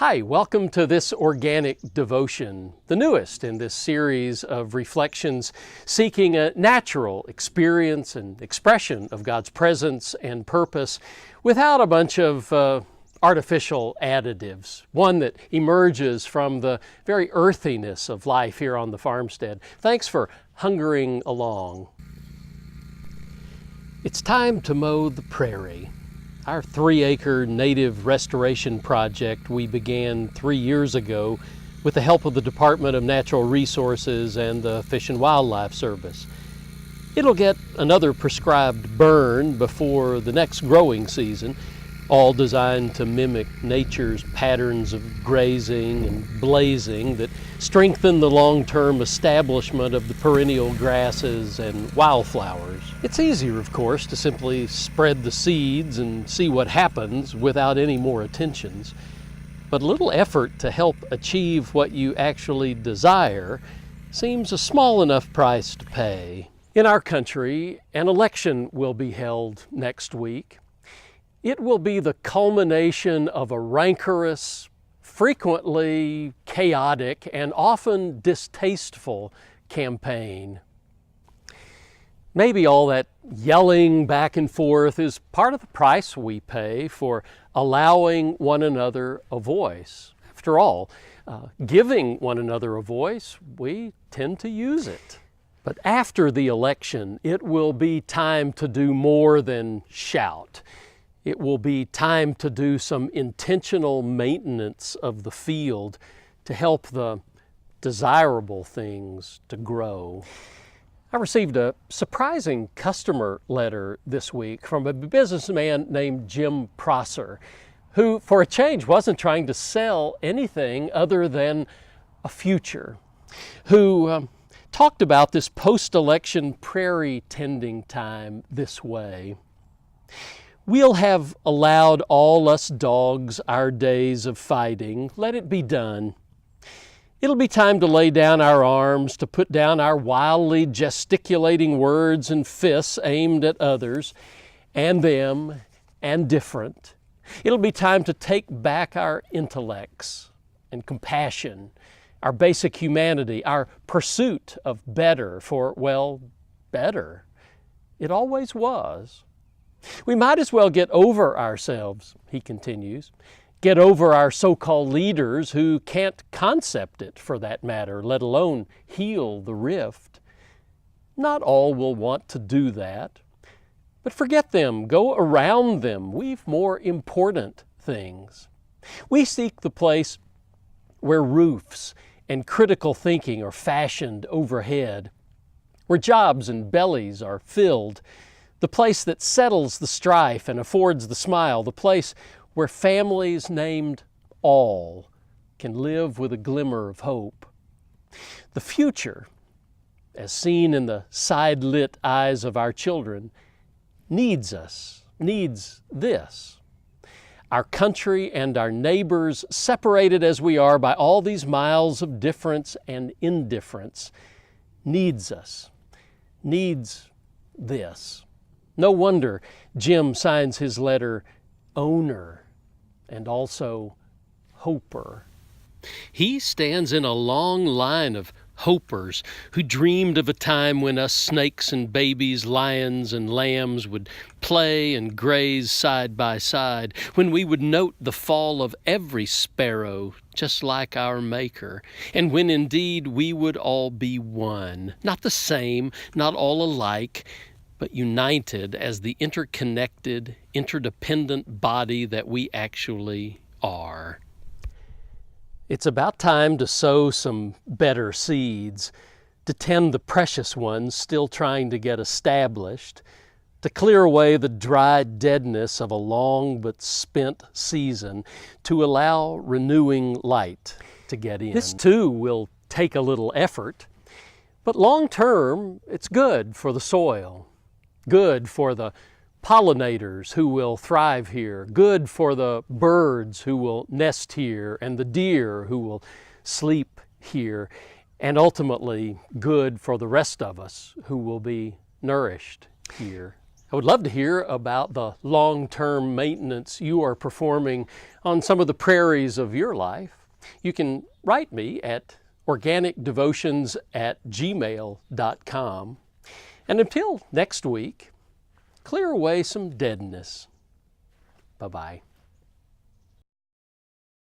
Hi, welcome to this organic devotion, the newest in this series of reflections seeking a natural experience and expression of God's presence and purpose without a bunch of artificial additives, one that emerges from the very earthiness of life here on the farmstead. Thanks for hungering along. It's time to mow the prairie. Our 3-acre native restoration project we began 3 years ago with the help of the Department of Natural Resources and the Fish and Wildlife Service. It'll get another prescribed burn before the next growing season, all designed to mimic nature's patterns of grazing and blazing that strengthen the long-term establishment of the perennial grasses and wildflowers. It's easier, of course, to simply spread the seeds and see what happens without any more attentions. But a little effort to help achieve what you actually desire seems a small enough price to pay. In our country, an election will be held next week. It will be the culmination of a rancorous, frequently chaotic, and often distasteful campaign. Maybe all that yelling back and forth is part of the price we pay for allowing one another a voice. After all, giving one another a voice, we tend to use it. But after the election, it will be time to do more than shout. It will be time to do some intentional maintenance of the field to help the desirable things to grow. I received a surprising customer letter this week from a businessman named Jim Prosser, who, for a change, wasn't trying to sell anything other than a future, who talked about this post-election prairie tending time this way. We'll have allowed all us dogs our days of fighting. Let it be done. It'll be time to lay down our arms, to put down our wildly gesticulating words and fists aimed at others and them and different. It'll be time to take back our intellects and compassion, our basic humanity, our pursuit of better for, well, better. It always was. We might as well get over ourselves, he continues, get over our so-called leaders who can't concept it, for that matter, let alone heal the rift. Not all will want to do that, but forget them, go around them. We've more important things. We seek the place where roofs and critical thinking are fashioned overhead, where jobs and bellies are filled, the place that settles the strife and affords the smile, the place where families named all can live with a glimmer of hope. The future, as seen in the side-lit eyes of our children, needs us, needs this. Our country and our neighbors, separated as we are by all these miles of difference and indifference, needs us, needs this. No wonder Jim signs his letter owner and also hoper. He stands in a long line of hopers who dreamed of a time when us snakes and babies, lions and lambs would play and graze side by side, when we would note the fall of every sparrow just like our Maker, and when indeed we would all be one, not the same, not all alike, but united as the interconnected, interdependent body that we actually are. It's about time to sow some better seeds, to tend the precious ones still trying to get established, to clear away the dry deadness of a long but spent season, to allow renewing light to get in. This too will take a little effort, but long term, it's good for the soil. Good for the pollinators who will thrive here, good for the birds who will nest here, and the deer who will sleep here, and ultimately good for the rest of us who will be nourished here. I would love to hear about the long-term maintenance you are performing on some of the prairies of your life. You can write me at organicdevotions@gmail.com. And until next week, clear away some deadness. Bye-bye.